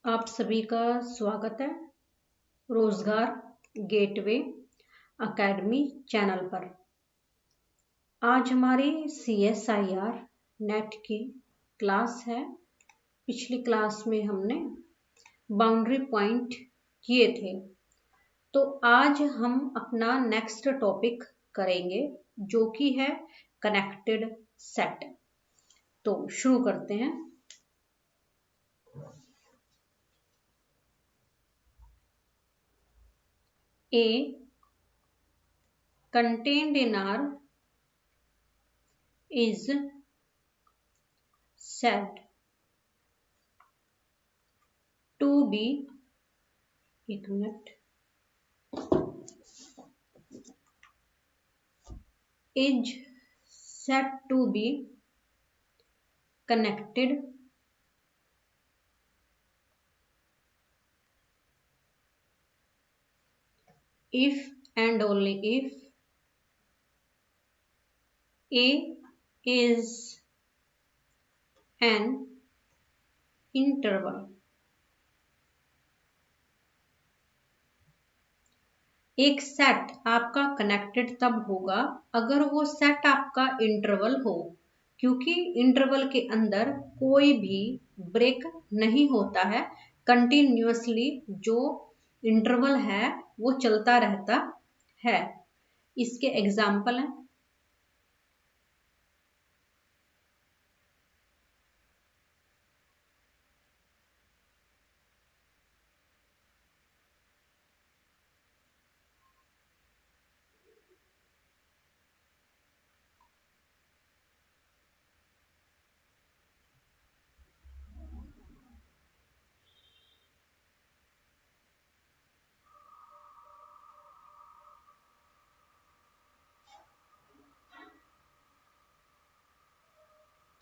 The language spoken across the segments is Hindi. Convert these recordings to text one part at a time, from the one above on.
आप सभी का स्वागत है रोजगार गेटवे एकेडमी चैनल पर। आज हमारी CSIR नेट की क्लास है। पिछली क्लास में हमने बाउंड्री पॉइंट किए थे, तो आज हम अपना नेक्स्ट टॉपिक करेंगे जो कि है कनेक्टेड सेट। तो शुरू करते हैं। A contained in R is said to be is said to be connected if and only if A is an interval। एक सेट आपका कनेक्टेड तब होगा अगर वो सेट आपका इंटरवल हो, क्योंकि इंटरवल के अंदर कोई भी ब्रेक नहीं होता है। कंटिन्यूअसली जो इंटरवल है वो चलता रहता है। इसके एग्जाम्पल हैं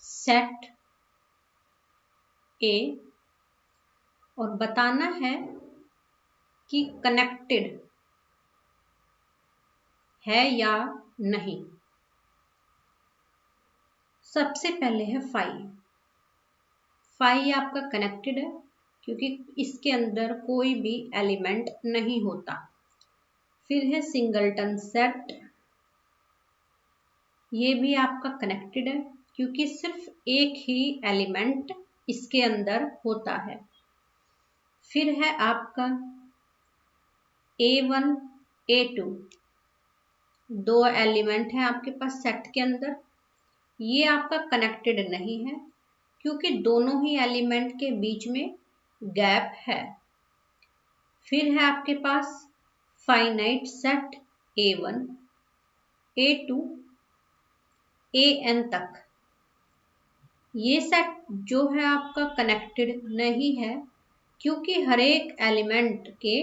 सेट ए, और बताना है कि कनेक्टेड है या नहीं। सबसे पहले है फाई आपका कनेक्टेड है क्योंकि इसके अंदर कोई भी एलिमेंट नहीं होता। फिर है सिंगलटन सेट, ये भी आपका कनेक्टेड है क्योंकि सिर्फ एक ही एलिमेंट इसके अंदर होता है। फिर है आपका A1 A2, दो एलिमेंट है आपके पास सेट के अंदर, ये आपका कनेक्टेड नहीं है क्योंकि दोनों ही एलिमेंट के बीच में गैप है। फिर है आपके पास finite set A1 A2 AN तक, ये सेट जो है आपका कनेक्टेड नहीं है क्योंकि हर एक एलिमेंट के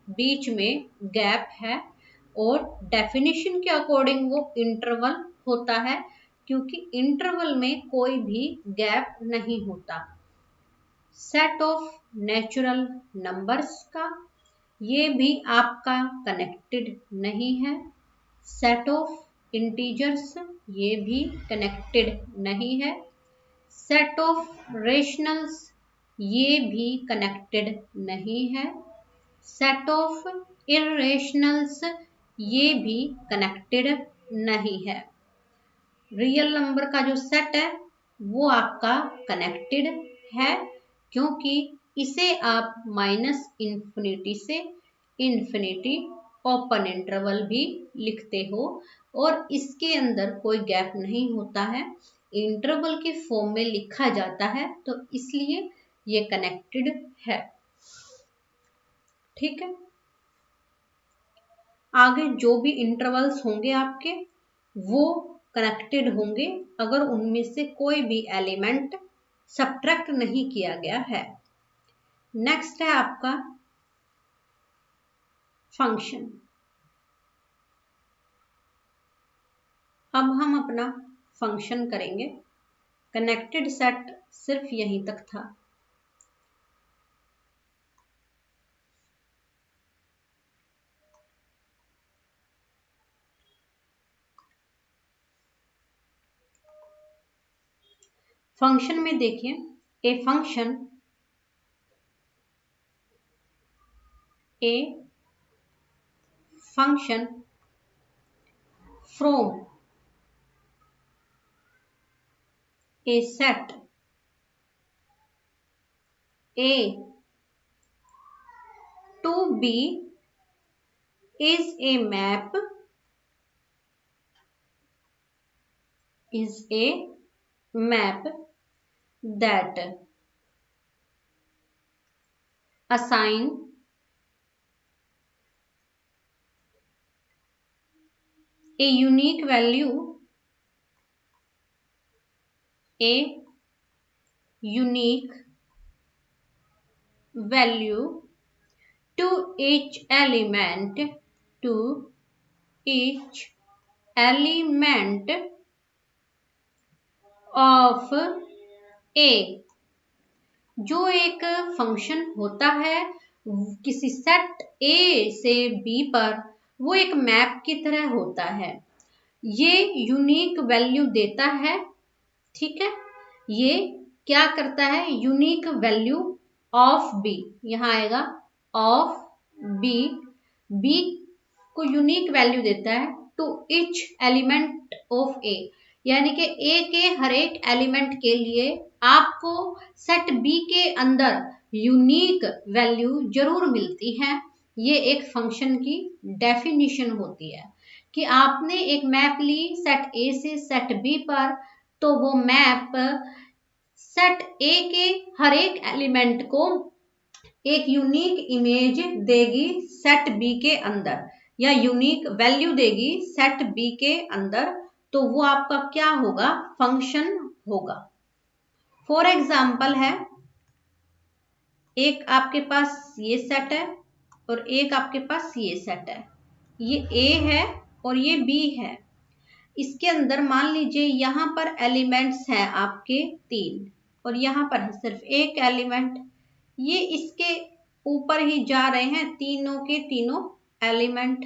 बीच में गैप है और डेफिनेशन के अकॉर्डिंग वो इंटरवल होता है क्योंकि इंटरवल में कोई भी गैप नहीं होता। सेट ऑफ नेचुरल नंबर्स का, ये भी आपका कनेक्टेड नहीं है। सेट ऑफ इंटीजर्स, ये भी कनेक्टेड नहीं है। सेट ऑफ रेशनल्स, ये भी कनेक्टेड नहीं है। सेट ऑफ इरेशनल्स, ये भी कनेक्टेड नहीं है। रियल नंबर का जो सेट है वो आपका कनेक्टेड है क्योंकि इसे आप माइनस इन्फिनिटी से इन्फिनिटी ओपन इंटरवल भी लिखते हो और इसके अंदर कोई गैप नहीं होता है, इंटरवल के फॉर्म में लिखा जाता है, तो इसलिए ये कनेक्टेड है। ठीक है, आगे जो भी इंटरवल्स होंगे आपके वो कनेक्टेड होंगे अगर उनमें से कोई भी एलिमेंट सब्ट्रैक्ट नहीं किया गया है। नेक्स्ट है आपका फंक्शन। अब हम अपना फंक्शन करेंगे। कनेक्टेड सेट सिर्फ यहीं तक था। फंक्शन में देखिए, a function a function from a set A to B is a map that assign a unique value to each element of A। जो एक फंक्शन होता है किसी सेट ए से बी पर, वो एक मैप की तरह होता है। ये यूनिक वैल्यू देता है, ठीक है। ये क्या करता है, यूनिक वैल्यू ऑफ बी, यहां आएगा ऑफ बी, बी को यूनिक वैल्यू देता है to each element of a, यानी कि ए के हर एक एलिमेंट के लिए आपको सेट बी के अंदर यूनिक वैल्यू जरूर मिलती है। ये एक फंक्शन की डेफिनेशन होती है कि आपने एक मैप ली सेट ए से सेट बी पर, तो वो मैप सेट ए के हर एक एलिमेंट को एक यूनिक इमेज देगी सेट बी के अंदर, या यूनिक वैल्यू देगी सेट बी के अंदर। तो वो आपका क्या होगा, फंक्शन होगा। फॉर एग्जाम्पल है, एक आपके पास ये सेट है और एक आपके पास ये सेट है, ये ए है और ये बी है। इसके अंदर मान लीजिए यहां पर एलिमेंट्स हैं आपके 3 और यहां पर है सिर्फ एक एलिमेंट। ये इसके ऊपर ही जा रहे हैं तीनों के तीनों एलिमेंट,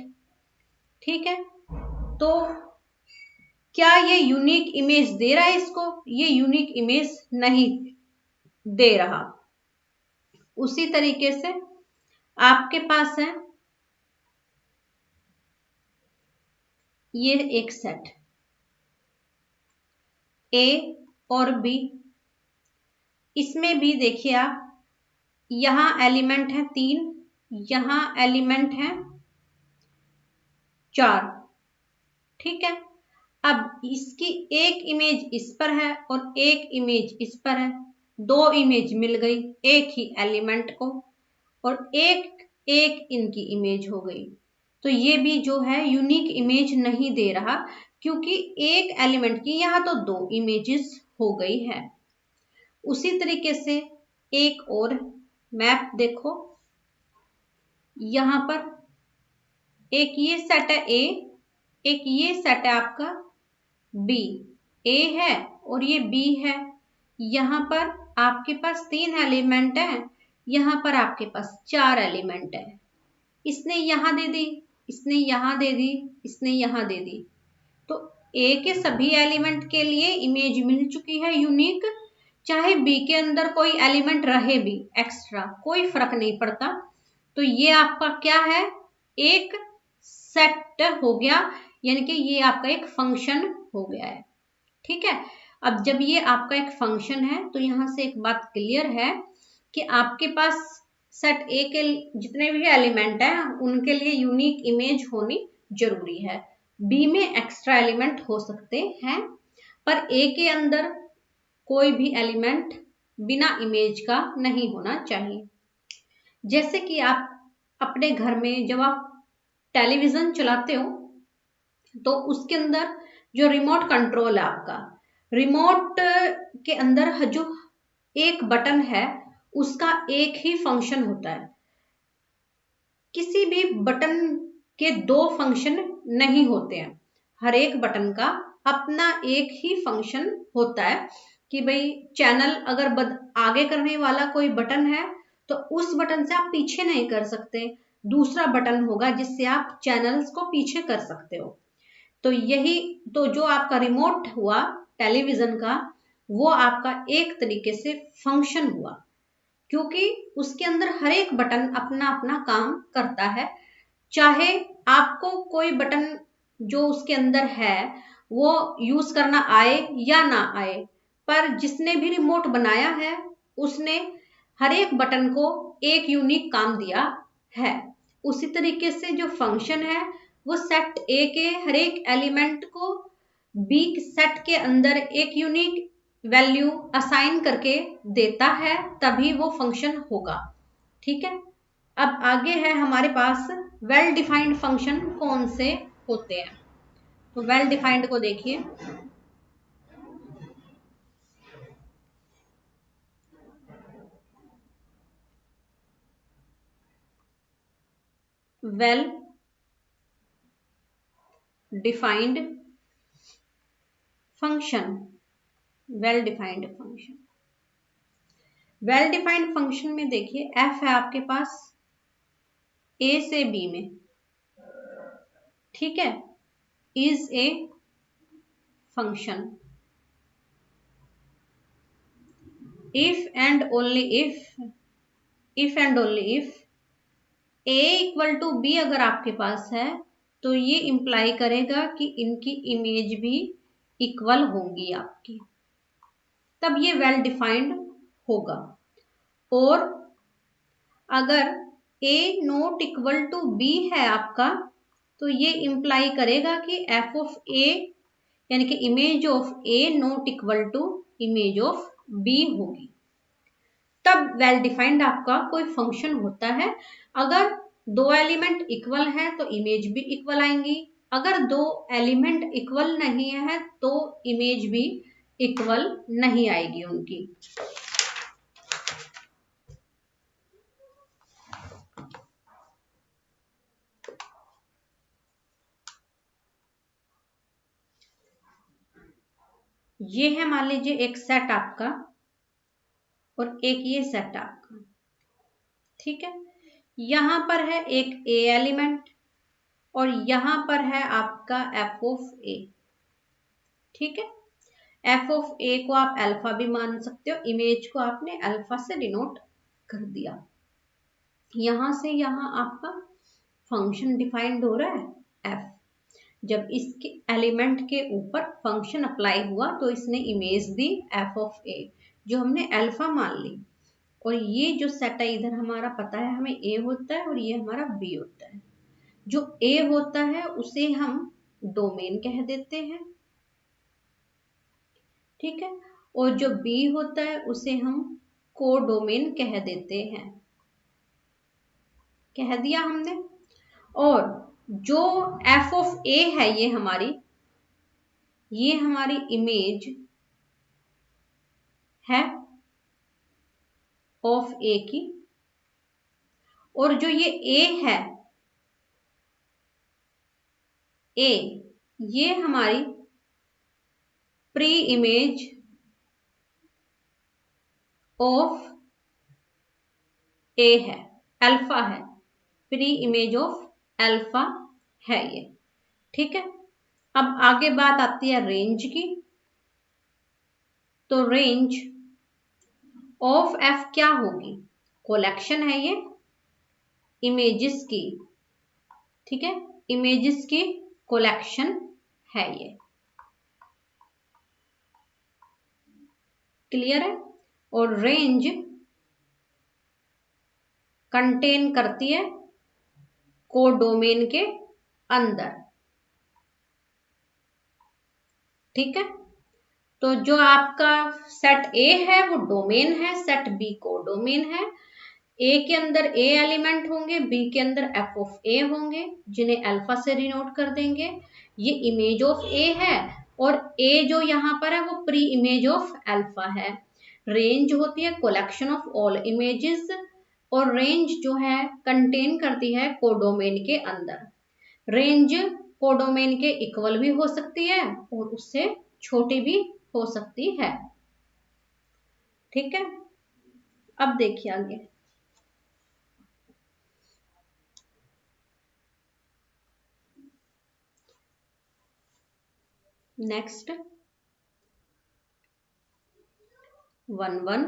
ठीक है। तो क्या ये यूनिक इमेज दे रहा है इसको, ये यूनिक इमेज नहीं दे रहा। उसी तरीके से आपके पास है ये एक सेट ए और बी, इसमें भी देखिए आप, यहां एलिमेंट है 3, यहां एलिमेंट है 4, ठीक है। अब इसकी एक इमेज इस पर है और एक इमेज इस पर है, 2 इमेज मिल गई एक ही एलिमेंट को, और एक इनकी इमेज हो गई। तो ये भी जो है यूनिक इमेज नहीं दे रहा, क्योंकि एक एलिमेंट की यहां तो 2 इमेजेस हो गई है। उसी तरीके से एक और मैप देखो, यहां पर एक ये सेट है ए, एक ये सेट है आपका बी, ए है और ये बी है। यहां पर आपके पास 3 एलिमेंट है, यहां पर आपके पास 4 एलिमेंट है। इसने यहां दे दी, इसने यहां दे दी, इसने यहां दे दी, तो ए के सभी एलिमेंट के लिए इमेज मिल चुकी है यूनिक। चाहे बी के अंदर कोई एलिमेंट रहे भी एक्स्ट्रा, कोई फर्क नहीं पड़ता। तो ये आपका क्या है, एक सेट हो गया, यानी कि ये आपका एक फंक्शन हो गया है, ठीक है। अब जब ये आपका एक फंक्शन है तो यहां से एक बात क्लियर है कि आपके पास सेट ए के जितने भी एलिमेंट हैं उनके लिए यूनिक इमेज होनी जरूरी है। बी में एक्स्ट्रा एलिमेंट हो सकते हैं, पर ए के अंदर कोई भी एलिमेंट बिना इमेज का नहीं होना चाहिए। जैसे कि आप अपने घर में जब आप टेलीविजन चलाते हो तो उसके अंदर जो रिमोट कंट्रोल है आपका, रिमोट के अंदर जो एक बटन है उसका एक ही फंक्शन होता है। किसी भी बटन के 2 फंक्शन नहीं होते हैं, हर एक बटन का अपना एक ही फंक्शन होता है। कि भाई चैनल अगर आगे करने वाला कोई बटन है तो उस बटन से आप पीछे नहीं कर सकते, दूसरा बटन होगा जिससे आप चैनल्स को पीछे कर सकते हो। तो यही तो जो आपका रिमोट हुआ टेलीविजन का, वो आपका एक तरीके से फंक्शन हुआ। क्योंकि उसके अंदर हर एक बटन अपना अपना काम करता है। चाहे आपको कोई बटन जो उसके अंदर है वो यूज करना आए या ना आए, पर जिसने भी रिमोट बनाया है उसने हर एक बटन को एक यूनिक काम दिया है। उसी तरीके से जो फंक्शन है वो सेट ए के हर एक एलिमेंट को बी सेट के अंदर एक यूनिक वैल्यू असाइन करके देता है, तभी वो फंक्शन होगा। ठीक है। अब आगे है हमारे पास वेल डिफाइंड फंक्शन कौन से होते हैं। तो वेल डिफाइंड को देखिए, well defined function, well defined function, well defined function में देखिए एफ है आपके पास ए से बी में, ठीक है, is a function if and only if and only if a equal to b अगर आपके पास है तो ये इंप्लाई करेगा कि इनकी इमेज भी इक्वल होंगी आपकी, तब ये वेल डिफाइंड होगा। और अगर a not equal to b है आपका तो ये इंप्लाई करेगा कि एफ ऑफ ए यानी कि image of a not equal to image of b होगी, तब वेल डिफाइंड आपका कोई फंक्शन होता है। अगर दो एलिमेंट इक्वल है तो इमेज भी इक्वल आएंगी, अगर दो एलिमेंट इक्वल नहीं है तो इमेज भी इक्वल नहीं आएगी उनकी। ये है मान लीजिए एक सेट आपका और एक ये सेट आपका, ठीक है। यहां पर है एक ए एलिमेंट और यहां पर है आपका एफ ऑफ ए, ठीक है। एफ ऑफ ए को आप अल्फा भी मान सकते हो, इमेज को आपने अल्फा से डिनोट कर दिया। यहां से यहां आपका फंक्शन डिफाइंड हो रहा है एफ, जब इसके एलिमेंट के ऊपर फंक्शन अप्लाई हुआ तो इसने इमेज दी एफ ऑफ ए जो हमने अल्फा मान ली। और ये जो सेट है इधर हमारा पता है हमें ए होता है और ये हमारा बी होता है। जो ए होता है उसे हम डोमेन कह देते हैं, ठीक है, और जो बी होता है उसे हम कोडोमेन कह देते हैं, कह दिया हमने। और जो एफ ऑफ ए है ये हमारी इमेज है ऑफ ए की, और जो ये ए है ए ये हमारी प्री इमेज ऑफ ए है, अल्फा है, प्री इमेज ऑफ अल्फा है ये, ठीक है। अब आगे बात आती है रेंज की। तो रेंज ऑफ एफ क्या होगी, कलेक्शन है ये इमेजेस की, ठीक है, इमेजेस की कलेक्शन है ये, क्लियर है। और रेंज कंटेन करती है कोडोमेन के अंदर, ठीक है। तो जो आपका सेट ए है वो डोमेन है, सेट बी कोडोमेन है। ए के अंदर ए एलिमेंट होंगे, बी के अंदर एफ ऑफ ए होंगे जिन्हें अल्फा से डिनोट कर देंगे। ये इमेज ऑफ ए है और ए जो यहाँ पर है वो प्री इमेज ऑफ अल्फा है। रेंज होती है कलेक्शन ऑफ ऑल इमेजेस और रेंज जो है कंटेन करती है कोडोमेन के अंदर। रेंज कोडोमेन के इक्वल भी हो सकती है और उससे छोटी भी हो सकती है, ठीक है। अब देखिए आगे, नेक्स्ट 1 1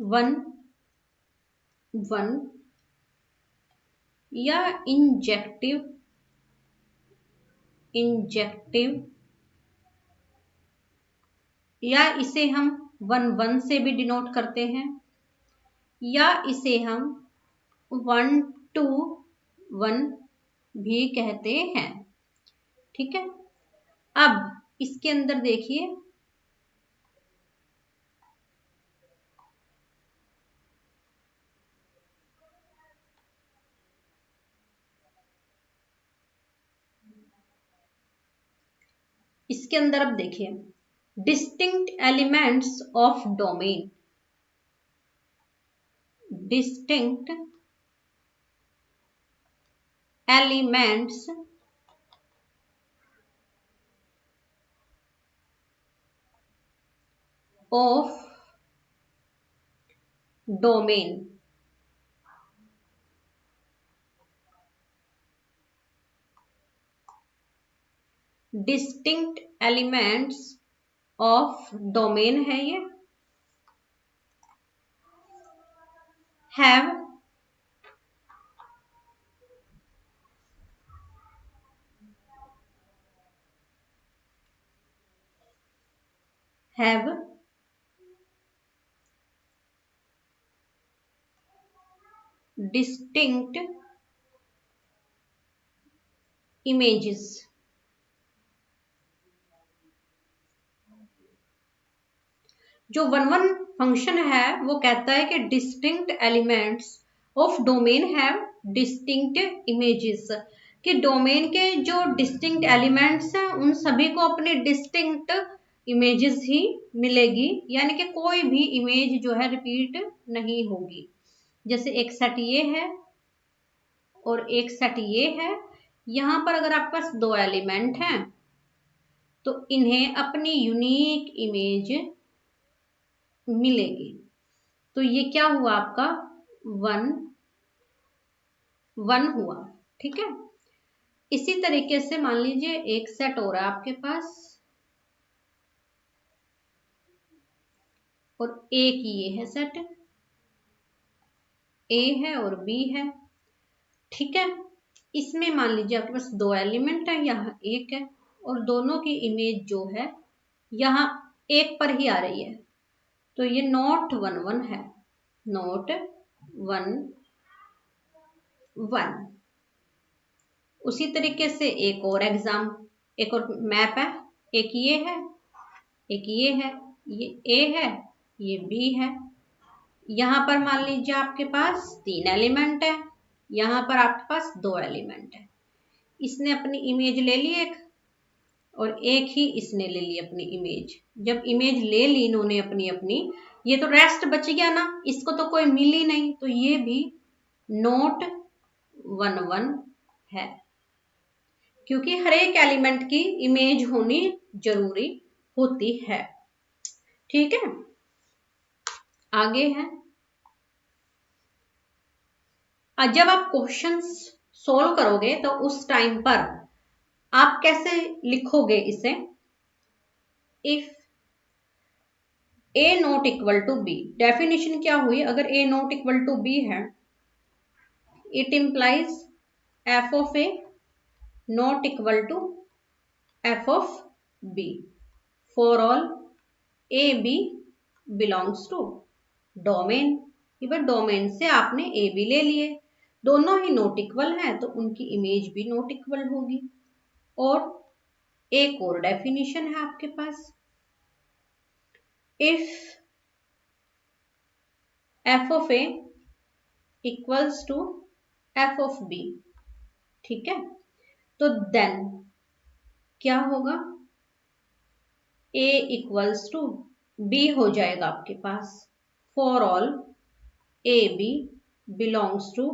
वन वन या इंजेक्टिव इंजेक्टिव, या इसे हम 1 1 से भी डिनोट करते हैं, या इसे हम 1 2 1 भी कहते हैं। ठीक है, अब इसके अंदर देखिए, इसके अंदर अब देखिए, distinct elements of domain, distinct elements of domain, distinct elements of domain है ये, हैव हैव डिस्टिंक्ट इमेजेस। जो 1 1 फंक्शन है वो कहता है कि distinct elements of domain have distinct images, कि डोमेन के जो डिस्टिंक्ट एलिमेंट्स हैं उन सभी को अपने डिस्टिंक्ट इमेजेस ही मिलेगी, यानी कि कोई भी इमेज जो है रिपीट नहीं होगी। जैसे एक सेट ये है और एक सेट ये है, यहां पर अगर आपके पास 2 एलिमेंट हैं तो इन्हें अपनी यूनिक इमेज मिलेगी। तो ये क्या हुआ आपका 1 1 हुआ। ठीक है, इसी तरीके से मान लीजिए एक सेट हो रहा है आपके पास, और एक ये है सेट, ए है और बी है। ठीक है, इसमें मान लीजिए आपके पास 2 एलिमेंट है, यहाँ एक है, और दोनों की इमेज जो है यहाँ एक पर ही आ रही है, तो ये नॉट 1 1 है, नॉट 1 1। उसी तरीके से एक और एक और मैप है, एक ये है, एक ये है, ये ए है, ये बी है। यहां पर मान लीजिए आपके पास 3 एलिमेंट है, यहां पर आपके पास 2 एलिमेंट है। इसने अपनी इमेज ले ली एक, और एक ही इसने ले ली अपनी इमेज। जब इमेज ले ली इन्होंने अपनी अपनी, ये तो रेस्ट बच गया ना, इसको तो कोई मिल ही नहीं, तो ये भी नोट 1 1 है, क्योंकि हर एक एलिमेंट की इमेज होनी जरूरी होती है। ठीक है, आगे है, जब आप क्वेश्चंस सोल्व करोगे तो उस टाइम पर आप कैसे लिखोगे इसे, if a not equal to b, definition क्या हुई, अगर a not equal to b है, it implies f of a not equal to F of b for all A B belongs to domain. Domain से आपने ए बी ले लिए, दोनों ही नॉट इक्वल हैं तो उनकी इमेज भी नॉट इक्वल होगी। और एक और डेफिनेशन है आपके पास, if F of A equals to F of B, ठीक है, तो देन क्या होगा, ए इक्वल्स टू बी हो जाएगा आपके पास for all A B belongs to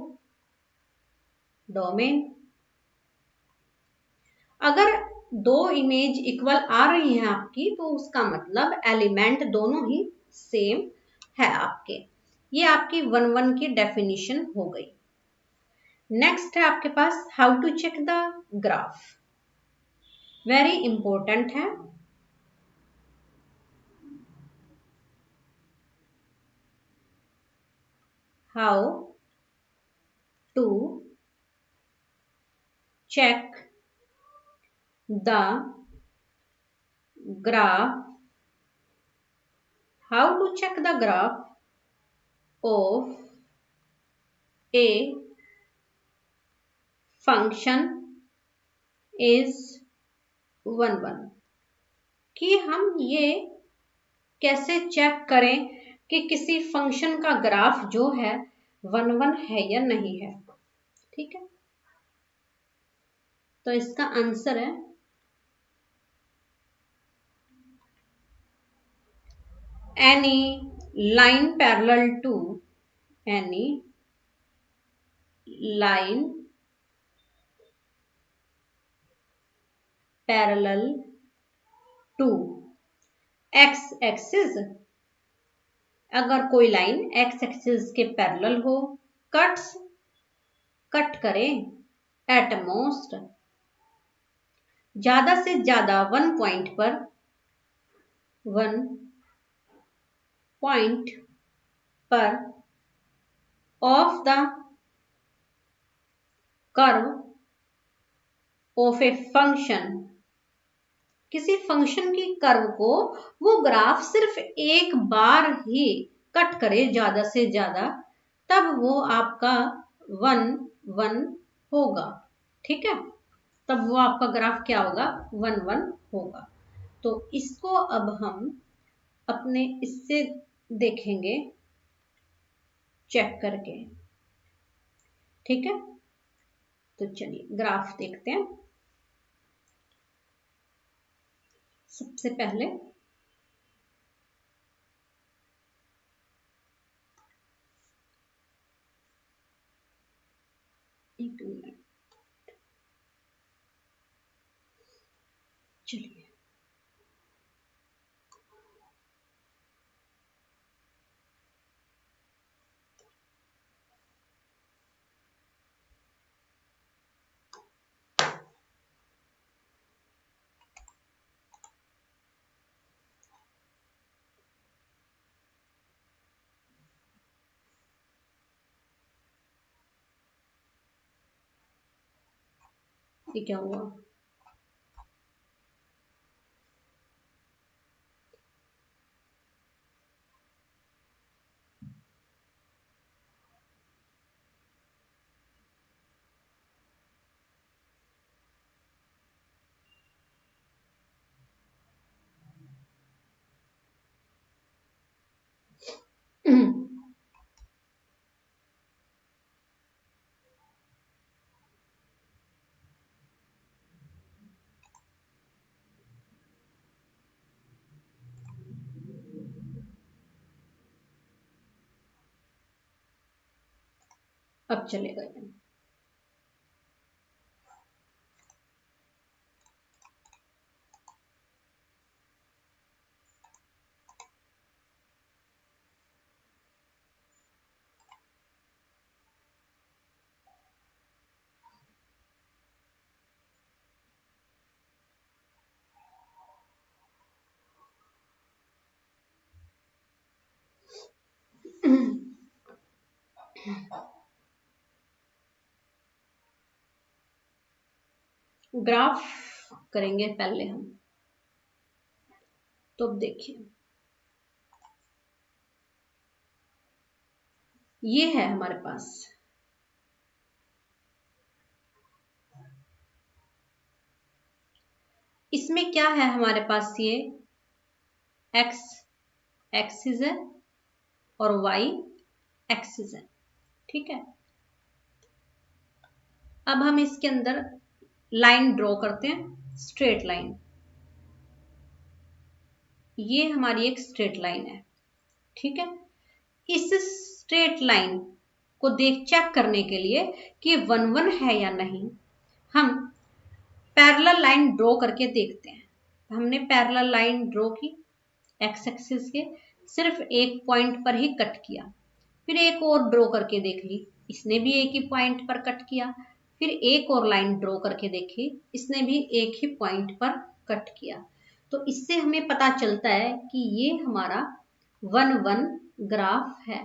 domain. अगर 2 इमेज इक्वल आ रही हैं आपकी, तो उसका मतलब एलिमेंट दोनों ही सेम है आपके। ये आपकी 1 1 की डेफिनेशन हो गई। नेक्स्ट है आपके पास how to check the graph, very important है। How to check the graph, how to check the graph of a function is 1 1, कि हम ये कैसे चेक करें कि किसी फंक्शन का ग्राफ जो है 1 1 है या नहीं है। ठीक है, तो इसका आंसर है any line parallel to any line parallel to x axis, अगर कोई लाइन x एक्सिस के पैरेलल हो, कट करें एट मोस्ट, ज्यादा से ज्यादा 1 पॉइंट पर of the curve of a function, किसी फंक्शन की कर्व को वो ग्राफ सिर्फ एक बार ही कट करे ज्यादा से ज्यादा, तब वो आपका 1 1 होगा। ठीक है, तब वो आपका ग्राफ क्या होगा, 1 1 होगा। तो इसको अब हम अपने इससे देखेंगे चेक करके। ठीक है, तो चलिए ग्राफ देखते हैं। सबसे पहले एक मिनट, चलिए ये क्या हुआ, अब चलेगा ये। ग्राफ करेंगे पहले हम, तो अब देखिए ये है हमारे पास, इसमें क्या है हमारे पास, ये x एक्सिस है और y एक्सिस है। ठीक है, अब हम इसके अंदर लाइन ड्रॉ करते हैं, स्ट्रेट लाइन। ये हमारी एक स्ट्रेट लाइन है। ठीक है, इस स्ट्रेट लाइन को चेक करने के लिए कि 1 1 है या नहीं, हम पैरेलल लाइन ड्रॉ करके देखते हैं। हमने पैरेलल लाइन ड्रॉ की, एक्स एक्सिस के सिर्फ एक पॉइंट पर ही कट किया, फिर एक और ड्रॉ करके देख ली, इसने भी एक ही पॉइंट पर कट किया, फिर एक और लाइन ड्रॉ करके देखी, इसने भी एक ही पॉइंट पर कट किया। तो इससे हमें पता चलता है कि ये हमारा 1 1 ग्राफ है।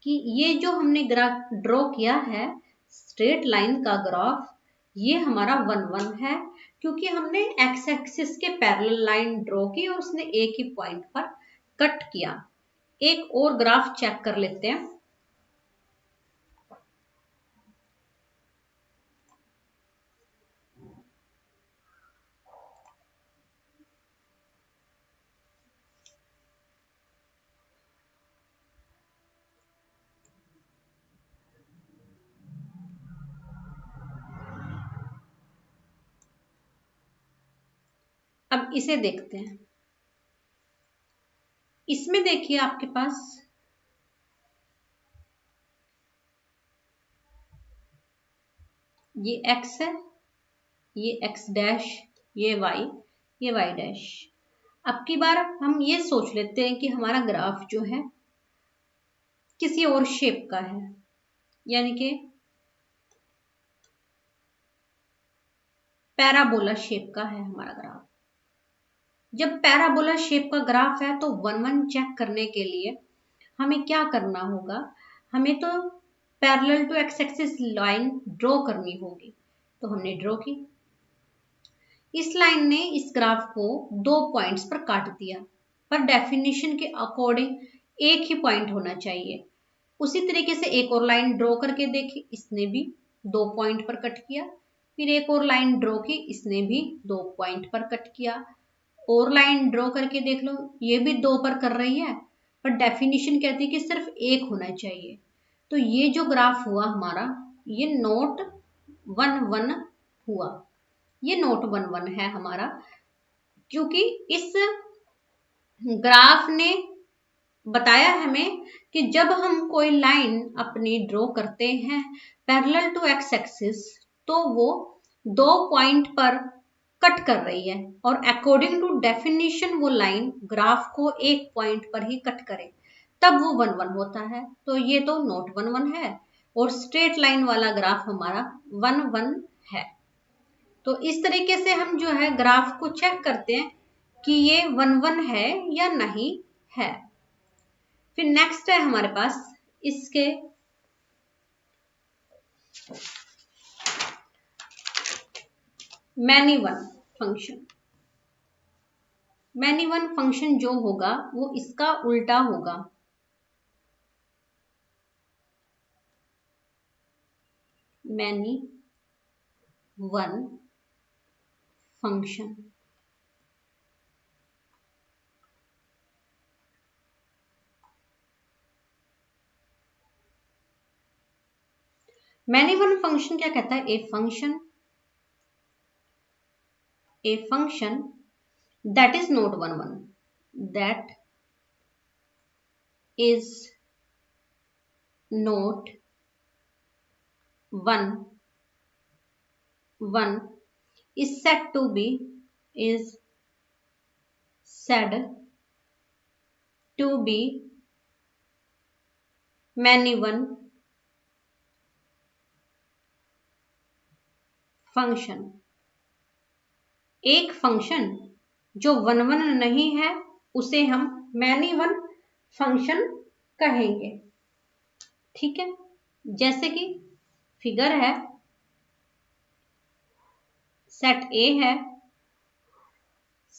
कि ये जो हमने ग्राफ ड्रॉ किया है स्ट्रेट लाइन का ग्राफ, ये हमारा 1 1 है, क्योंकि हमने एक्स एक्सिस के पैरेलल लाइन ड्रॉ की और उसने एक ही पॉइंट पर कट किया। एक और ग्राफ चेक कर लेते हैं। अब इसे देखते हैं। इसमें देखिए आपके पास ये x है, ये x डैश, ये y डैश। अब की बार हम ये सोच लेते हैं कि हमारा ग्राफ जो है किसी और शेप का है, यानी कि पैराबोला शेप का है हमारा ग्राफ। जब पैराबोला शेप का ग्राफ है तो 1 1 चेक करने के लिए हमें क्या करना होगा, हमें तो parallel to x axis line draw करनी होगी। तो हमने ड्रॉ की, इस लाइन ने इस ग्राफ को 2 पॉइंट्स पर काट दिया, पर डेफिनेशन के अकॉर्डिंग एक ही पॉइंट होना चाहिए। उसी तरीके से एक और लाइन ड्रॉ करके देखी, इसने भी 2 पॉइंट पर कट किया। फिर एक और लाइन ड्रॉ की, इसने भी 2 पॉइंट पर कट किया। और लाइन ड्रॉ करके देख लो, ये भी 2 पर कर रही है, पर डेफिनेशन कहती है कि सिर्फ एक होना चाहिए। तो ये जो ग्राफ हुआ हमारा, ये नोट 1 1 हुआ, ये नोट 1 1 है हमारा, क्योंकि इस ग्राफ ने बताया हमें कि जब हम कोई लाइन अपनी ड्रॉ करते हैं पैरेलल टू एक्स एक्सिस, तो वो 2 पॉइंट पर कट कर रही है, और अकॉर्डिंग टू डेफिनेशन वो लाइन ग्राफ को एक पॉइंट पर ही कट करे, तब वो 1 1 होता है। तो ये तो नोट 1 1 है, और स्ट्रेट लाइन वाला ग्राफ हमारा 1 1 है। तो इस तरीके से हम जो है ग्राफ को चेक करते हैं कि ये 1 1 है या नहीं है। फिर नेक्स्ट है हमारे पास इसके many one function. Many one function जो होगा वो इसका उल्टा होगा। Many one function many one function क्या कहता है, a function that is not 1 1, that is not 1 1 is said to be is said to be many one function. एक फंक्शन जो 1 1 नहीं है उसे हम मैनी वन फंक्शन कहेंगे। ठीक है, जैसे कि फिगर है, सेट ए है,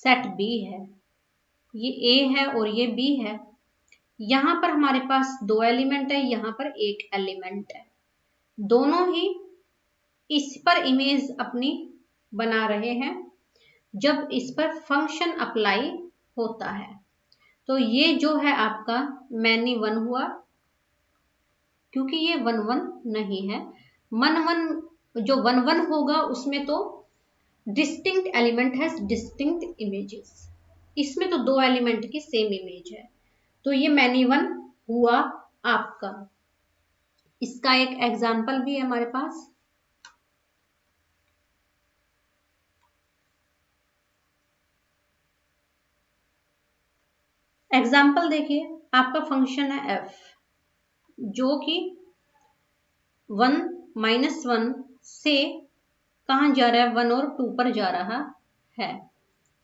सेट बी है, ये ए है और ये बी है। यहां पर हमारे पास 2 एलिमेंट है, यहां पर 1 एलिमेंट है, दोनों ही इस पर इमेज अपनी बना रहे हैं जब इस पर फंक्शन अप्लाई होता है। तो ये जो है आपका मैनी वन हुआ, क्योंकि ये 1 1 नहीं है। मन वन जो 1 1 होगा उसमें तो डिस्टिंक्ट एलिमेंट है, डिस्टिंक्ट इमेजेस, इसमें तो 2 एलिमेंट की सेम इमेज है, तो ये मैनी वन हुआ आपका। इसका एक एग्जाम्पल भी है हमारे पास। एग्जाम्पल देखिए, आपका फंक्शन है f, जो कि 1 -1 से कहां जा रहा है, 1 और 2 पर जा रहा है।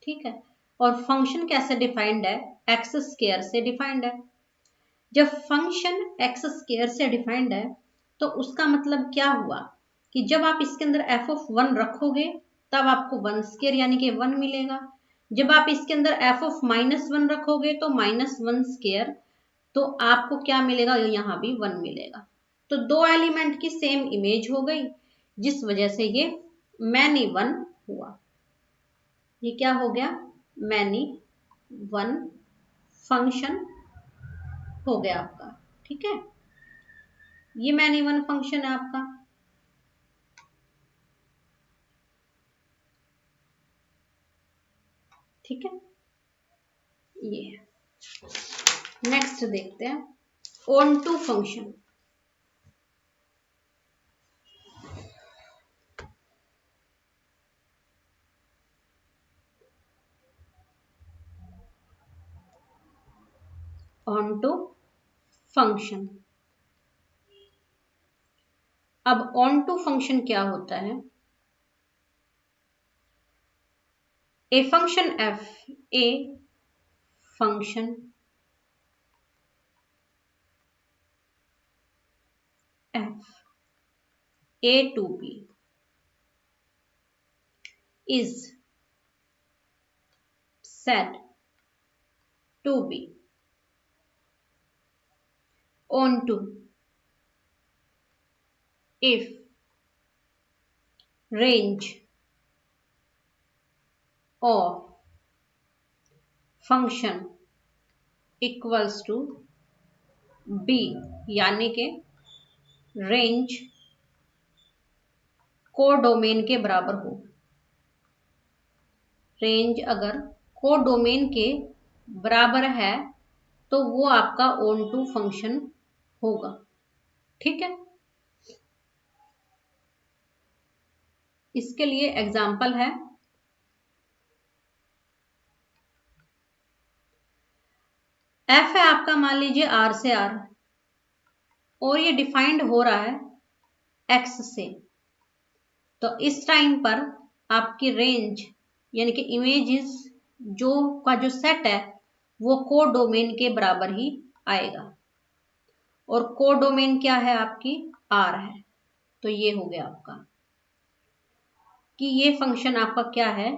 ठीक है, और फंक्शन कैसे डिफाइंड है, एक्स स्क्वायर से डिफाइंड है। जब फंक्शन एक्स स्क्वायर से डिफाइंड है तो उसका मतलब क्या हुआ कि जब आप इसके अंदर एफ ऑफ वन रखोगे तब आपको वन स्क्वायर यानी कि वन मिलेगा। जब आप इसके अंदर एफ ऑफ माइनस वन रखोगे तो माइनस वन स्क्वायर, तो आपको क्या मिलेगा, यहाँ भी वन मिलेगा। तो दो एलिमेंट की सेम इमेज हो गई, जिस वजह से ये मैनी वन हुआ। ये क्या हो गया, मैनी वन फंक्शन हो गया आपका। ठीक है, ये मैनी वन फंक्शन है आपका। ठीक है, ये नेक्स्ट देखते हैं onto function. Onto function, अब ऑन टू फंक्शन क्या होता है। A function f, a function f a to b is said to be onto if range of function equals to b, यानी के रेंज कोडोमेन के बराबर हो। रेंज अगर कोडोमेन के बराबर है तो वो आपका ऑन टू फंक्शन होगा। ठीक है, इसके लिए एग्जाम्पल है, एफ है आपका मान लीजिए आर से आर, और ये डिफाइंड हो रहा है एक्स से, तो इस टाइम पर आपकी रेंज यानी कि इमेजेस जो का जो सेट है वो कोडोमेन के बराबर ही आएगा, और कोडोमेन क्या है आपकी आर है। तो ये हो गया आपका कि ये फंक्शन आपका क्या है,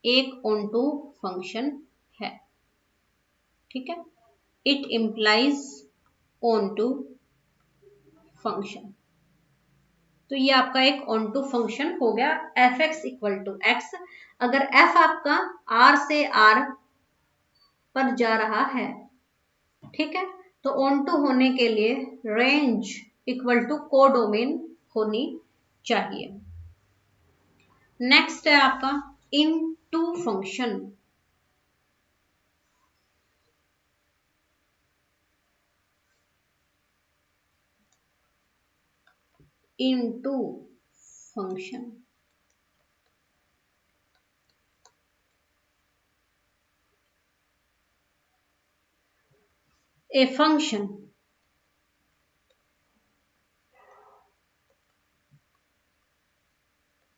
एक ऑन टू फंक्शन है। ठीक है, it implies onto function. तो ये आपका एक ऑन टू फंक्शन हो गया f x equal to x. अगर एफ आपका आर से आर पर जा रहा है, ठीक है, तो ऑन टू होने के लिए रेंज इक्वल टू कोडोमेन होनी चाहिए। नेक्स्ट है आपका into function. Into function, a function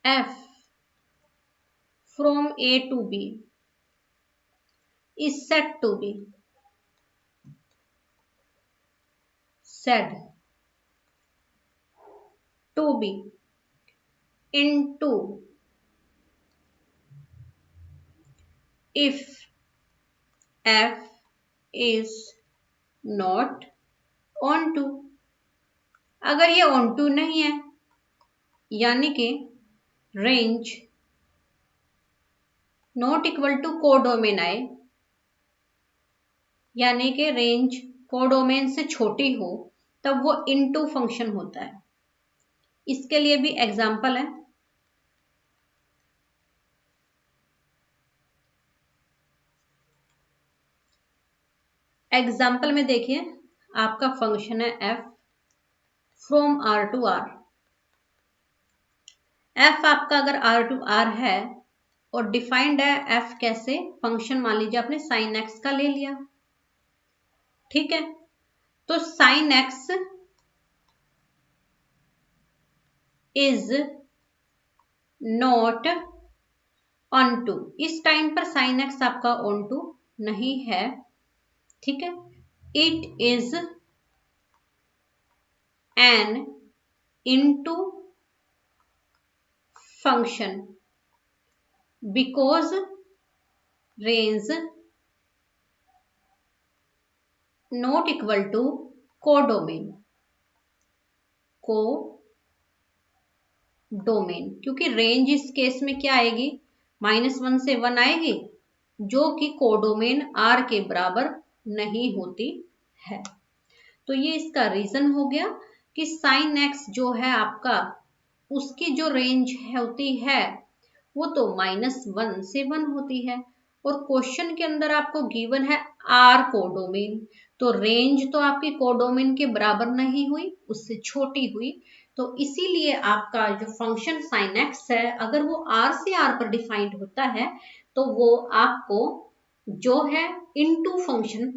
f from a to b is said to be into if f is not on to। अगर ये ऑन टू नहीं है यानी कि range not equal to codomain आए, यानी कि रेंज कोडोमेन से छोटी हो, तब वो इनटू फंक्शन होता है। इसके लिए भी एग्जाम्पल है, एग्जाम्पल में देखिए आपका फंक्शन है f from R to R. F आपका अगर आर टू आर है और डिफाइंड है एफ कैसे, फंक्शन मान लीजिए आपने साइन एक्स का ले लिया। ठीक है, तो sine x is not onto, इस टाइम पर साइन एक्स आपका ऑन टू नहीं है। ठीक है, it is n into function because range not equal to codomain क्योंकि रेंज इस केस में क्या आएगी, -1 से 1 आएगी, जो कि कोडोमेन r के बराबर नहीं होती है। तो ये इसका रीजन हो गया कि साइन x जो है आपका, उसकी जो रेंज होती है वो तो -1 से 1 होती है, और क्वेश्चन के अंदर आपको गिवन है r कोडोमेन, तो रेंज तो आपकी कोडोमेन के बराबर नहीं हुई, उससे छोटी हुई। तो इसीलिए आपका जो फंक्शन साइन एक्स है, अगर वो r से r पर डिफाइंड होता है तो वो आपको जो है इनटू फंक्शन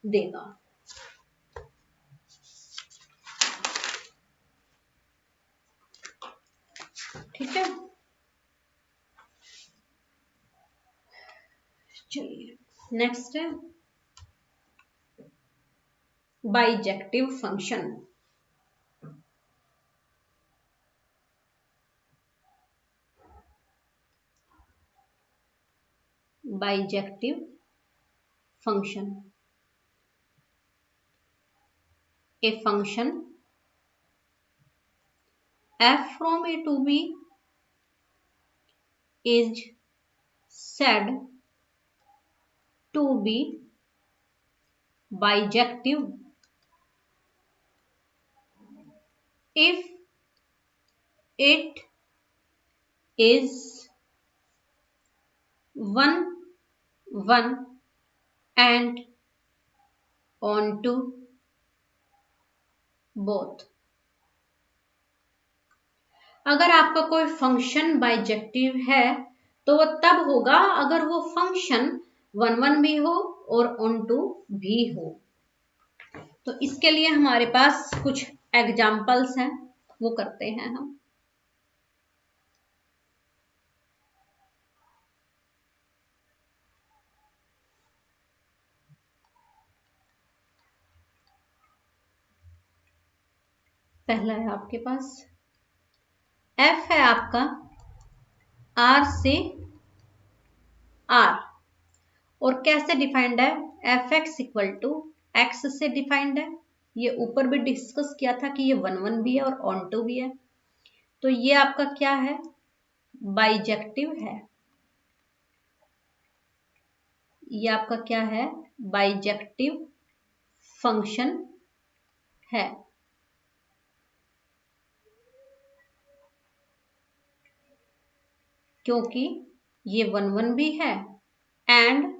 देगा। ठीक है, चलिए नेक्स्ट है bijective function. Bijective function, a function f from a to b is said to be bijective if it is 1 1 and onto both। अगर आपका कोई फंक्शन बाइजेक्टिव है तो वो तब होगा अगर वो फंक्शन 1 1 भी हो और onto भी हो। तो इसके लिए हमारे पास कुछ एग्जाम्पल्स हैं, वो करते हैं हम। पहला है आपके पास f है आपका r से r, और कैसे डिफाइंड है, f x equal to x से डिफाइंड है। ये ऊपर भी डिस्कस किया था कि ये 1 1 भी है और ऑन टू भी है। तो ये आपका क्या है, बाइजेक्टिव है। ये आपका क्या है, बाइजेक्टिव फंक्शन है। क्योंकि ये 1 1 भी है एंड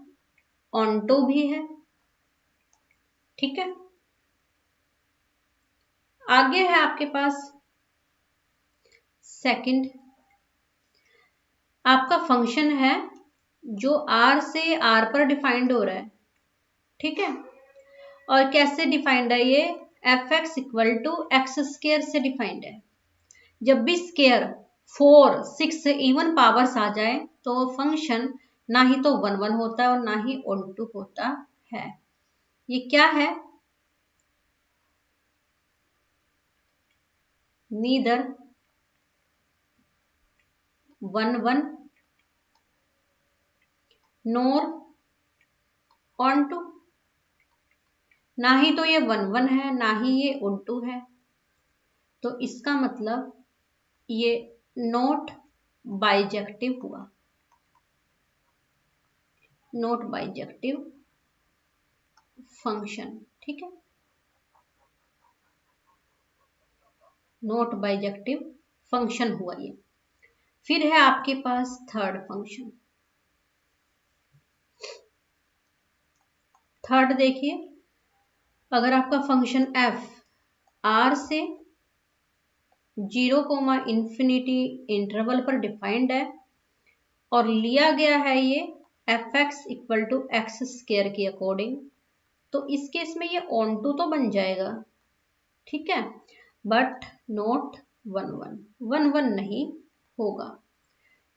ऑन टू भी है। ठीक है, आगे है आपके पास सेकंड, आपका फंक्शन है जो r से r पर डिफाइंड हो रहा है। ठीक है, और कैसे डिफाइंड है ये, f x equal to x square से डिफाइंड है। जब भी स्केयर 4 6 इवन पावर्स आ जाए तो फंक्शन ना ही तो 1 1 होता है और ना ही ऑन टू होता है। ये क्या है, नीदर 1 1 नोर ऑन टू, ना ही तो ये 1 1 है ना ही ये ऑन टू है। तो इसका मतलब ये नॉट बाइजेक्टिव हुआ, नॉट बाइजेक्टिव फंक्शन। ठीक है, नॉट बाइजेक्टिव फंक्शन हुआ ये। फिर है आपके पास थर्ड फंक्शन। थर्ड देखिए, अगर आपका फंक्शन f r से 0, इंफिनिटी इंटरवल पर डिफाइंड है और लिया गया है ये f x equal to x square के अकॉर्डिंग, तो इस केस में ये ऑन टू तो बन जाएगा। ठीक है, बट नॉट 1 1 1 1 नहीं होगा।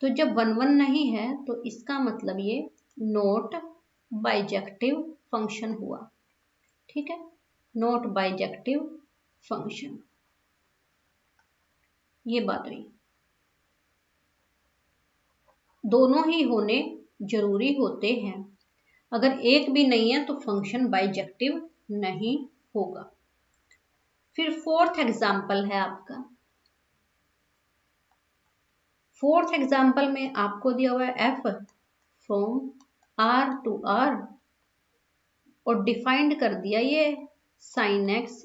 तो जब 1 1 नहीं है तो इसका मतलब ये नॉट बाइजेक्टिव फंक्शन हुआ। ठीक है, नॉट बाइजेक्टिव फंक्शन। ये बात हुई। दोनों ही होने जरूरी होते हैं, अगर एक भी नहीं है तो फंक्शन बाइजेक्टिव नहीं होगा। फिर फोर्थ एग्जाम्पल है आपका। फोर्थ एग्जाम्पल में आपको दिया हुआ है f from R to R और डिफाइंड कर दिया ये साइन एक्स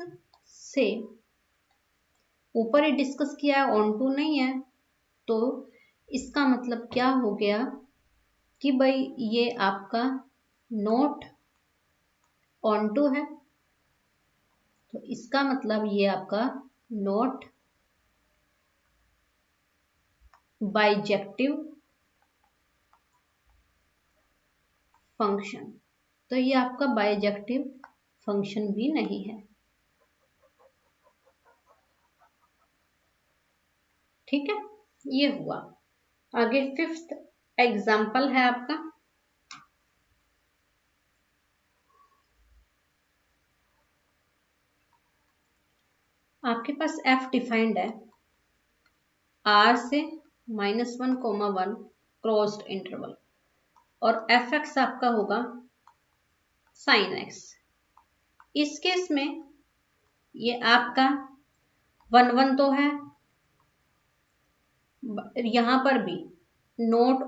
से। ऊपर ही डिस्कस किया है, ऑन टू नहीं है, तो इसका मतलब क्या हो गया कि भाई ये आपका नोट ऑन टू है, तो इसका मतलब ये आपका नोट बाइजेक्टिव फंक्शन, तो ये आपका बाइजेक्टिव फंक्शन भी नहीं है। ठीक है, ये हुआ। आगे फिफ्थ एग्जाम्पल है आपका। आपके पास एफ डिफाइंड है आर से -1, 1 क्लोज्ड इंटरवल, और एफ एक्स आपका होगा साइन एक्स। इस केस में ये आपका 1 1 तो है, यहां पर भी नोट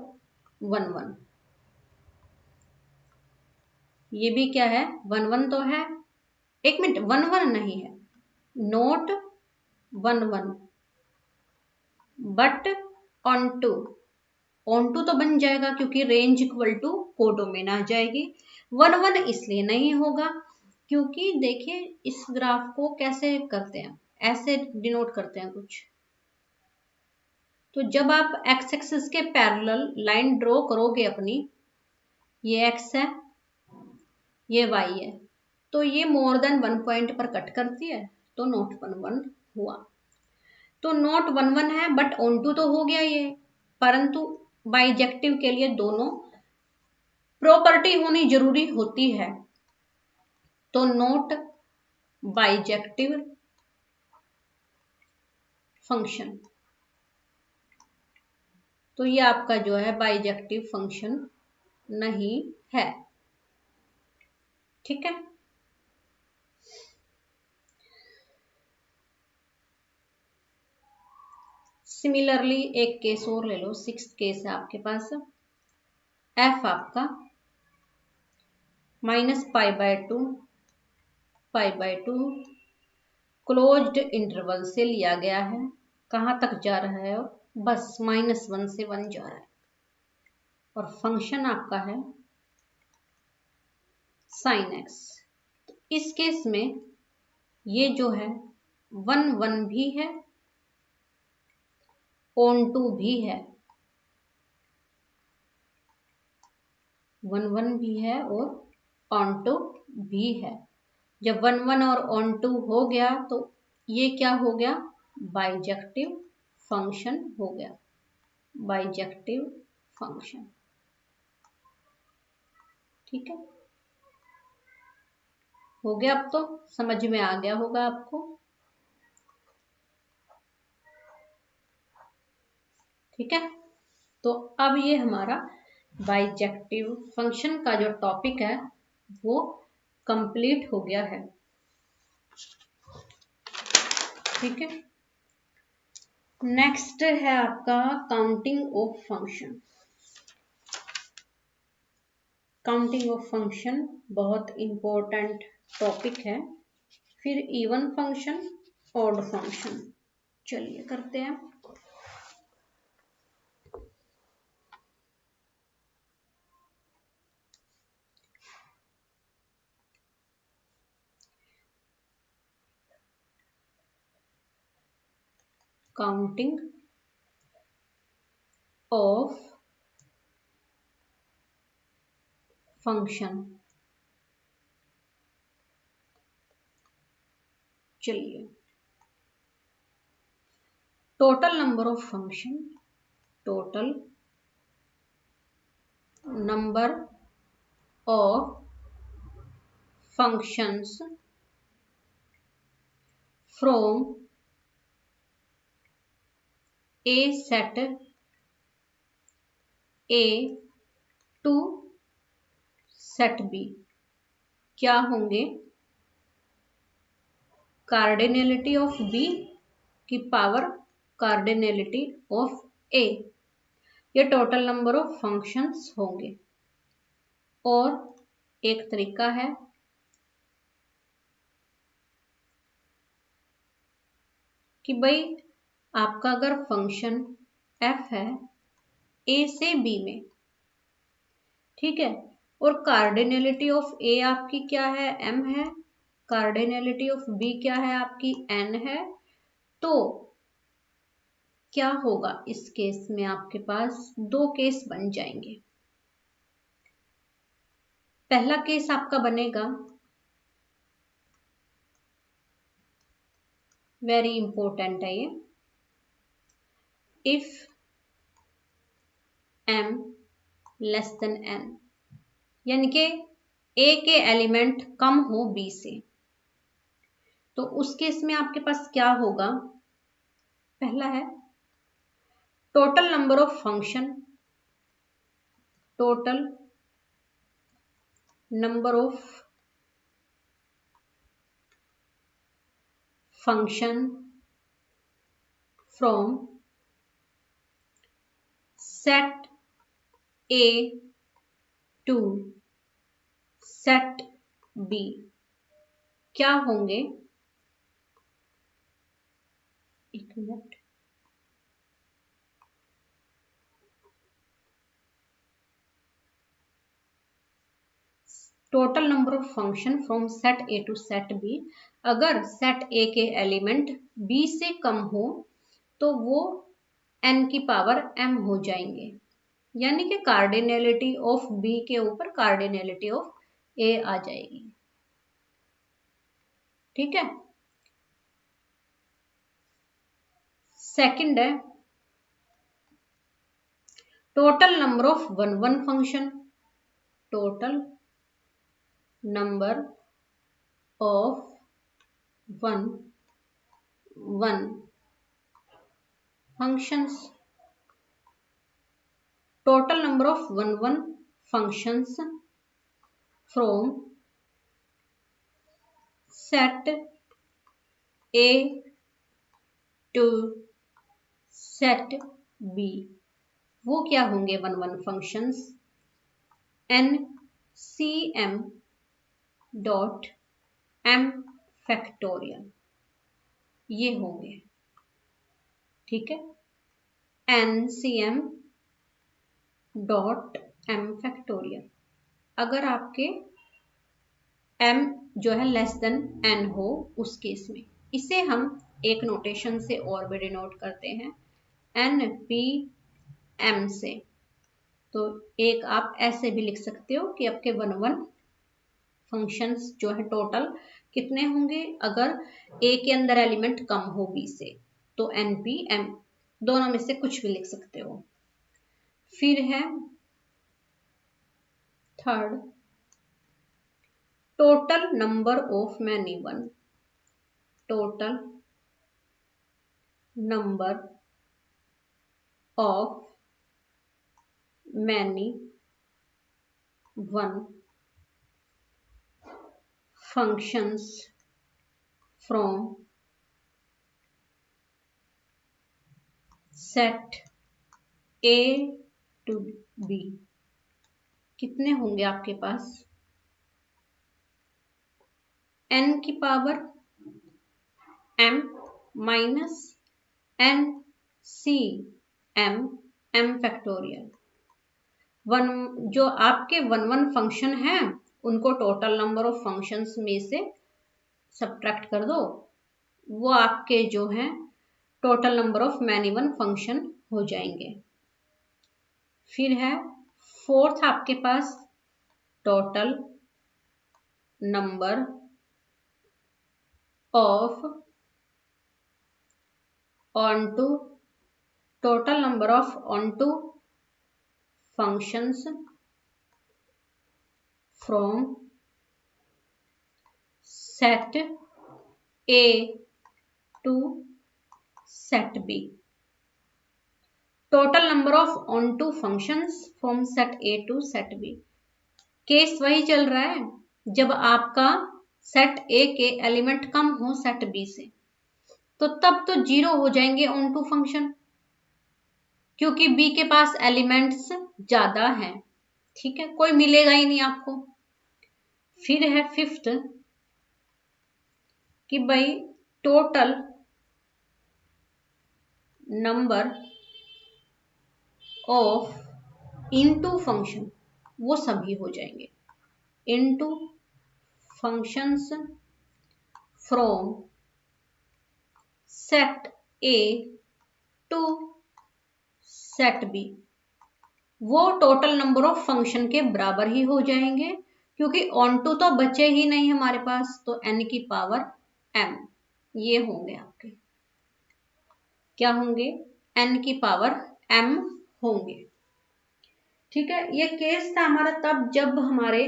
1 1, ये भी क्या है 1 1 तो है। एक मिनट, 1 1 नहीं है, not 1 1 but onto. Onto तो बन जाएगा क्योंकि रेंज इक्वल टू कोडोमेन आ जाएगी। 1 1 इसलिए नहीं होगा क्योंकि देखिए इस ग्राफ को कैसे करते हैं, ऐसे डिनोट करते हैं कुछ। तो जब आप एक्स एक्सिस के पैरेलल लाइन ड्रॉ करोगे अपनी, ये एक्स है ये वाई है, तो ये मोर देन 1 पॉइंट पर कट करती है, तो नोट 1 1 हुआ। तो नोट 1 1 है बट ऑन टू तो हो गया ये, परंतु बाइजेक्टिव के लिए दोनों प्रॉपर्टी होनी जरूरी होती है, तो नोट बाइजेक्टिव फंक्शन। तो ये आपका जो है बाइजेक्टिव फंक्शन नहीं है। ठीक है, सिमिलरली एक केस और ले लो, सिक्स्थ केस है आपके पास। एफ आपका -π/2 π/2 क्लोज्ड इंटरवल से लिया गया है। कहां तक जा रहा है? बस -1 से 1 जा रहा है, और फंक्शन आपका है साइन एक्स। इस केस में ये जो है 1 1 भी है, ऑन टू भी है, 1 1 भी है और ऑन टू भी है। जब 1 1 और ऑन टू हो गया तो ये क्या हो गया? बाइजेक्टिव फंक्शन हो गया, बाइजेक्टिव फंक्शन। ठीक है, हो गया, अब तो समझ में आ गया होगा आपको। ठीक है, तो अब ये हमारा बाइजेक्टिव फंक्शन का जो टॉपिक है वो कंप्लीट हो गया है। ठीक है, नेक्स्ट है आपका counting of function. Counting of function बहुत इंपॉर्टेंट टॉपिक है। फिर इवन फंक्शन, ऑड फंक्शन, चलिए करते हैं। Counting of function. चलिए, total number of function, total number of functions from A set A to set B क्या होंगे? कार्डिनलिटी ऑफ B की पावर कार्डिनलिटी ऑफ A, ये टोटल नंबर ऑफ फंक्शंस होंगे। और एक तरीका है कि भाई आपका अगर फंक्शन f है a से b में, ठीक है, और कार्डिनलिटी ऑफ a आपकी क्या है? m है। कार्डिनलिटी ऑफ b क्या है आपकी? n है। तो क्या होगा इस केस में? आपके पास दो केस बन जाएंगे। पहला केस आपका बनेगा, वेरी इंपॉर्टेंट है ये, if m less than n, यानी कि a के एलिमेंट कम हो b से। तो उस केस में आपके पास क्या होगा? पहला है total number of function, total number of function from set A to set B क्या होंगे? एक मिनट, total number of function from set A to set B, अगर सेट A के एलिमेंट B से कम हो तो वो n की पावर m हो जाएंगे, यानी कि कार्डिनलिटी ऑफ B के ऊपर कार्डिनलिटी ऑफ A आ जाएगी। ठीक है। सेकंड है total number of one one function, total number of one one functions, total number of one one functions from set A to set B, वो क्या होंगे? One one functions NCM dot M factorial, ये होंगे। ठीक है, NCM डॉट M फैक्टोरियल। अगर आपके m जो है लेस देन n हो उस केस में, इसे हम एक नोटेशन से और भी डिनोट करते हैं, NPM से। तो एक आप ऐसे भी लिख सकते हो कि आपके वन वन फंक्शंस जो है टोटल कितने होंगे अगर a के अंदर एलिमेंट कम हो b से, तो NPM, दोनों में से कुछ भी लिख सकते हो। फिर है third total number of many one, total number of many one functions from set A to B कितने होंगे आपके पास? n की power m minus n c m factorial. One जो आपके वन वन फंक्शन हैं उनको टोटल नंबर ऑफ फंक्शंस में से सब्ट्रैक्ट कर दो, वो आपके जो हैं total number of many one function हो जाएंगे। फिर है फोर्थ आपके पास total number of onto, total number of onto functions from set A to set B total number of onto functions from set A to set B. Case वही चल रहा है जब आपका सेट ए के एलिमेंट कम हो सेट बी से, तो तब तो जीरो हो जाएंगे ऑन टू फंक्शन, क्योंकि बी के पास एलिमेंट्स ज्यादा हैं। ठीक है, कोई मिलेगा ही नहीं आपको। फिर है फिफ्थ कि भाई total number of into function, वो सभी हो जाएंगे into functions from set A to set B, वो टोटल नंबर ऑफ फंक्शन के बराबर ही हो जाएंगे, क्योंकि ऑन टू तो बचे ही नहीं हमारे पास, तो n की पावर m ये होंगे आपके, क्या होंगे, n की पावर m होंगे। ठीक है, ये केस था हमारा तब जब हमारे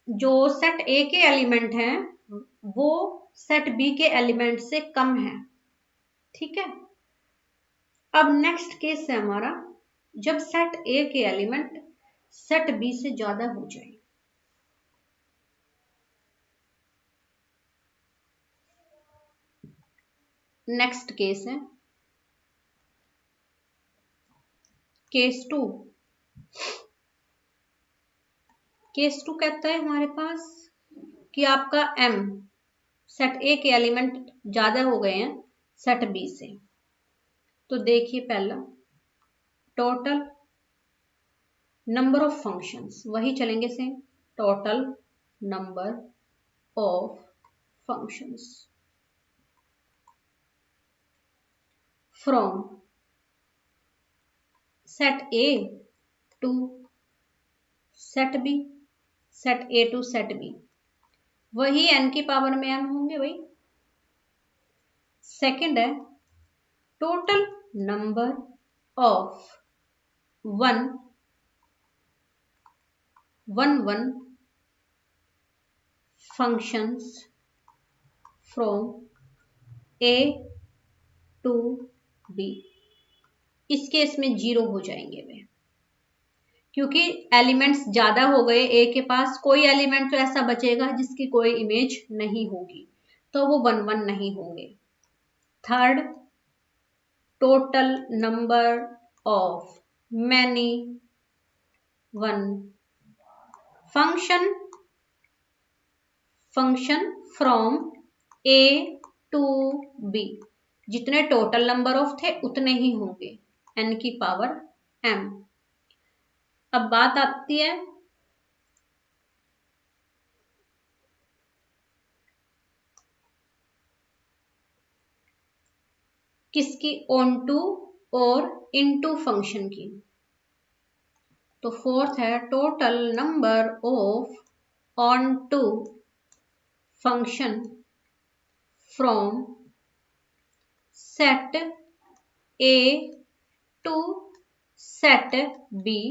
जो सेट ए के एलिमेंट हैं वो सेट बी के एलिमेंट से कम है। ठीक है, अब नेक्स्ट केस है हमारा जब सेट ए के एलिमेंट सेट बी से ज्यादा हो जाए। नेक्स्ट केस है केस टू। केस टू कहता है हमारे पास कि आपका m सेट ए के एलिमेंट ज्यादा हो गए हैं सेट बी से। तो देखिए पहला टोटल नंबर ऑफ फंक्शंस, वही चलेंगे same, total number of functions from set A to set B, set A to set B, वही n की पावर में m होंगे भाई। सेकंड है total number of one functions from A to B. इस केस में जीरो हो जाएंगे वे, क्योंकि एलिमेंट्स ज्यादा हो गए ए के पास, कोई एलिमेंट तो ऐसा बचेगा जिसकी कोई इमेज नहीं होगी, तो वो 1 1 नहीं होंगे। Third total number of many one function from A to B, जितने टोटल नंबर ऑफ थे उतने ही होंगे n की पावर m। अब बात आती है किसकी, ऑन टू और इनटू फंक्शन की। तो फोर्थ है total number of onto function from set A to set B.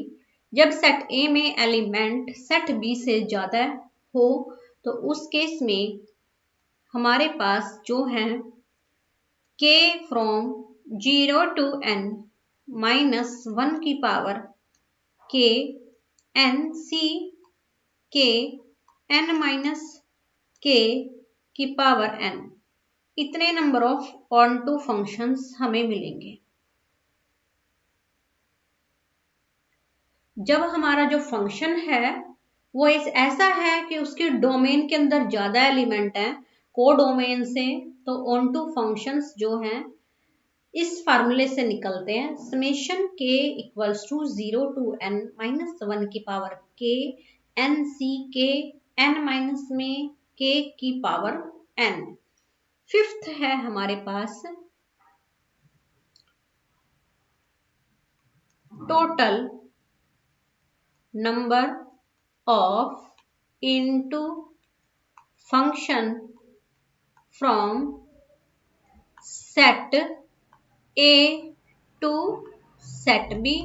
जब सेट ए में एलिमेंट सेट बी से ज्यादा हो तो उस केस में हमारे पास जो है k from 0 to n minus 1 की power k n c k n minus k की पावर n, इतने number of onto functions हमें मिलेंगे। जब हमारा जो फंक्शन है वो ऐसा है कि उसके डोमेन के अंदर ज्यादा एलिमेंट हैं को डोमेन से, तो ऑन टू फंक्शंस जो हैं इस फार्मूले से निकलते हैं, summation k equals to 0 to n minus 1 की power k n c k n minus में k की पावर n। फिफ्थ है हमारे पास total number of into function from set A to set B.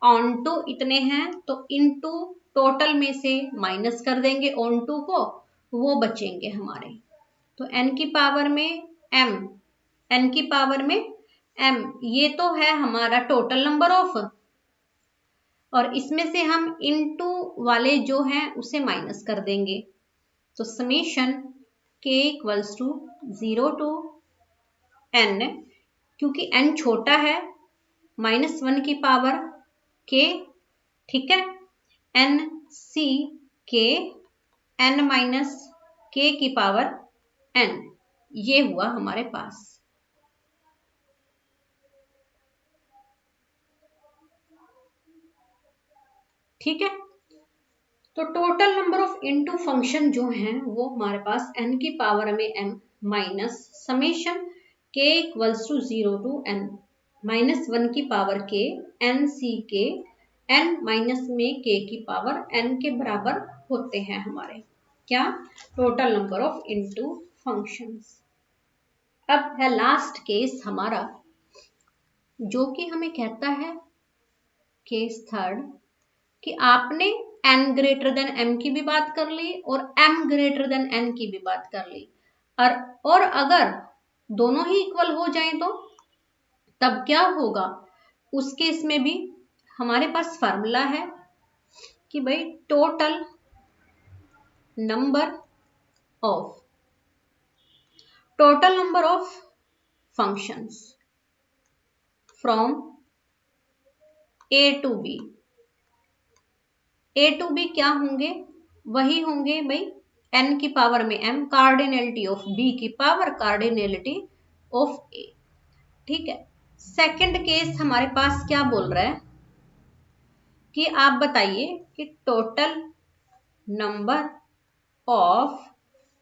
Onto इतने हैं तो इनटू टोटल में से माइनस कर देंगे ऑन टू को, वो बचेंगे हमारे। तो n की पावर में m, n की पावर में m, ये तो है हमारा टोटल नंबर ऑफ, और इसमें से हम इनटू वाले जो हैं उसे माइनस कर देंगे। तो summation k equals to 0 to n, क्योंकि n छोटा है, -1 की पावर k, ठीक है, n c k n minus k की पावर n, ये हुआ हमारे पास। ठीक है, तो total number of into function जो हैं वो हमारे पास n की पावर में m minus summation k equals to 0 to n -1 की power k n c k n minus में k की पावर n के बराबर होते हैं हमारे क्या, total number of into functions. अब है लास्ट केस हमारा, जो कि हमें कहता है केस थर्ड, कि आपने n ग्रेटर देन m की भी बात कर ली और m ग्रेटर देन n की भी बात कर ली, और अगर दोनों ही इक्वल हो जाएं तो तब क्या होगा, उस केस में भी हमारे पास फार्मूला है कि भाई total number of functions from a to b, A to B क्या होंगे, वही होंगे भाई n की पावर में m, कार्डिनलिटी ऑफ b की पावर कार्डिनलिटी ऑफ a। ठीक है, सेकंड केस हमारे पास क्या बोल रहा है कि आप बताइए कि total number of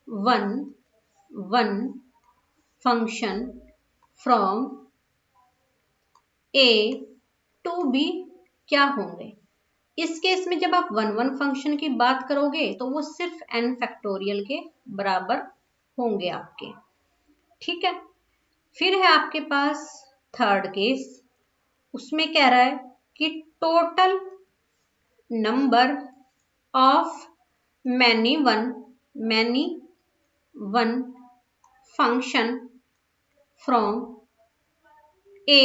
one function from a to b क्या होंगे। इस केस में जब आप वन फंक्शन की बात करोगे तो वो सिर्फ n फैक्टोरियल के बराबर होंगे आपके। ठीक है, फिर है आपके पास थर्ड केस, उसमें कह रहा है कि total number of many one function from a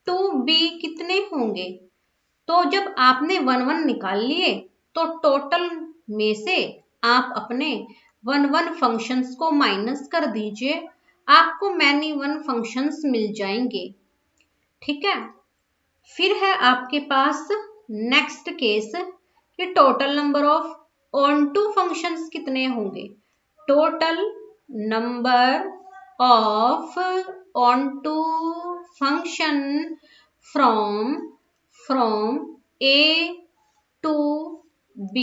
to b कितने होंगे। तो जब आपने वन निकाल लिए तो टोटल में से आप अपने वन फंक्शंस को माइनस कर दीजिए, आपको मैनी वन फंक्शंस मिल जाएंगे। ठीक है, फिर है आपके पास नेक्स्ट केस कि total number of onto functions कितने होंगे। Total number of onto function from a to b,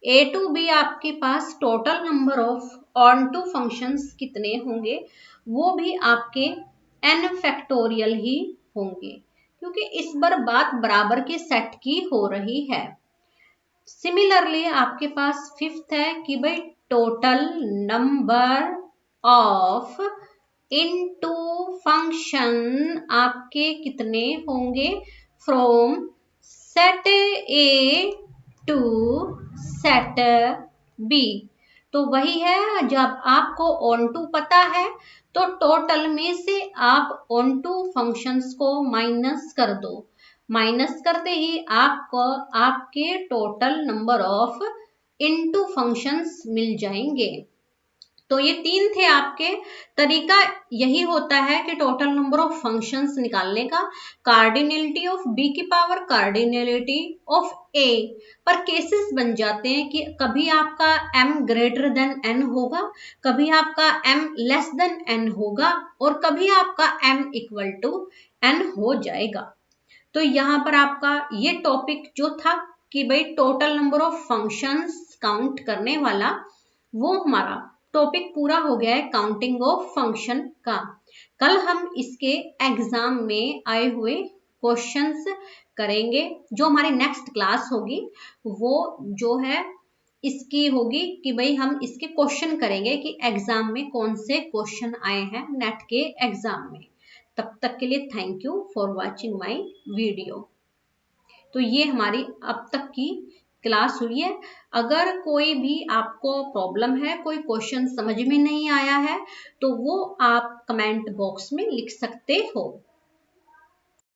a to b आपके पास total number of onto functions कितने होंगे, वो भी आपके n फैक्टोरियल ही होंगे, क्योंकि इस बार बात बराबर के सेट की हो रही है। सिमिलरली आपके पास फिफ्थ है कि भाई total number of into function आपके कितने होंगे from set A to set B. तो वही है, जब आपको ऑन टू पता है तो टोटल में से आप ऑन टू फंक्शंस को माइनस कर दो, माइनस करते ही आपको आपके total number of into functions मिल जाएंगे। तो ये तीन थे आपके तरीका, यही होता है कि टोटल नंबर ऑफ फंक्शंस निकालने का, कार्डिनलिटी ऑफ b की पावर कार्डिनलिटी ऑफ a। पर केसेस बन जाते हैं कि कभी आपका m ग्रेटर देन n होगा, कभी आपका m लेस देन n होगा, और कभी आपका m इक्वल टू n हो जाएगा। तो यहाँ पर आपका ये टॉपिक जो था कि भाई total number of functions count करने वाला, वो हमारा टॉपिक पूरा हो गया है काउंटिंग ऑफ फंक्शन का। कल हम इसके एग्जाम में आए हुए क्वेश्चंस करेंगे, जो हमारी नेक्स्ट क्लास होगी वो जो है इसकी होगी कि भाई हम इसके क्वेश्चन करेंगे कि एग्जाम में कौन से क्वेश्चन आए हैं नेट के एग्जाम में। तब तक के लिए thank you for watching my video. तो ये हमारी अब तक की क्लास हुई है। अगर कोई भी आपको प्रॉब्लम है, कोई क्वेश्चन समझ में नहीं आया है, तो वो आप कमेंट बॉक्स में लिख सकते हो।